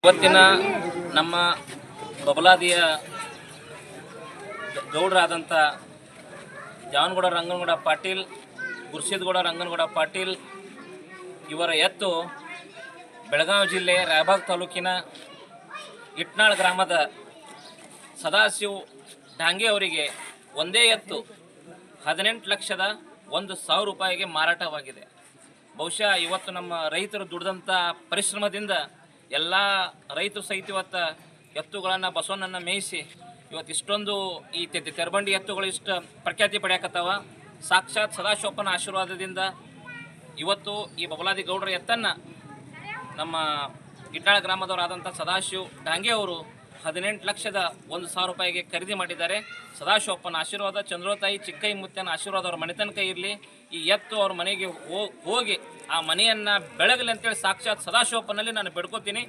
ಇವತ್ತಿನ ನಮ್ಮ ಬಬಲಾದಿಯ ಗೌಡರಾದಂಥ ಜಾವನಗೌಡ ರಂಗನಗೌಡ ಪಾಟೀಲ್, ಗುರ್ಸಿದ್ಗೌಡ ರಂಗನಗೌಡ ಪಾಟೀಲ್ ಇವರ ಎತ್ತು ಬೆಳಗಾವಿ ಜಿಲ್ಲೆ ರಾಯಬಾಗ್ ತಾಲೂಕಿನ ಇಟ್ನಾಳ್ ಗ್ರಾಮದ ಸದಾಶಿವ್ ಢಾಂಗೆ ಅವರಿಗೆ ಒಂದೇ ಎತ್ತು 18,01,000 ರೂಪಾಯಿಗೆ ಮಾರಾಟವಾಗಿದೆ. ಬಹುಶಃ ಇವತ್ತು ನಮ್ಮ ರೈತರು ದುಡಿದಂಥ ಪರಿಶ್ರಮದಿಂದ ಎಲ್ಲ ರೈತರು ಸಹಿತ ಇವತ್ತು ಎತ್ತುಗಳನ್ನು ಬಸವನನ್ನು ಮೇಯಿಸಿ ಇವತ್ತು ಇಷ್ಟೊಂದು ಈ ತೆರಬಂಡಿ ಎತ್ತುಗಳು ಇಷ್ಟು ಪ್ರಖ್ಯಾತಿ ಪಡೆಯಕತ್ತಾವ. ಸಾಕ್ಷಾತ್ ಸದಾಶಿವಪ್ಪನ ಆಶೀರ್ವಾದದಿಂದ ಇವತ್ತು ಈ ಬಬಲಾದಿ ಗೌಡರ ಎತ್ತನ್ನು ನಮ್ಮ ಇಟ್ನಾಳ್ ಗ್ರಾಮದವರಾದಂಥ ಸದಾಶಿವ್ ಢಾಂಗೆ ಅವರು 18,01,000 ರೂಪಾಯಿಗೆ ಖರೀದಿ ಮಾಡಿದ್ದಾರೆ. ಸದಾಶಿವಪ್ಪನ ಆಶೀರ್ವಾದ, ಚಂದ್ರೋತಾಯಿ ಚಿಕ್ಕೈ ಮುತ್ತನ ಆಶೀರ್ವಾದ ಅವ್ರ ಮನೆ ತನಕ ಇರಲಿ. ಈ ಎತ್ತು ಅವ್ರ ಮನೆಗೆ ಹೋಗಿ ಆ ಮನೆಯನ್ನು ಬೆಳಗಲಿ ಅಂತೇಳಿ ಸಾಕ್ಷಾತ್ ಸದಾಶಿವಪ್ಪನಲ್ಲಿ ನಾನು ಬೇಡ್ಕೋತೀನಿ.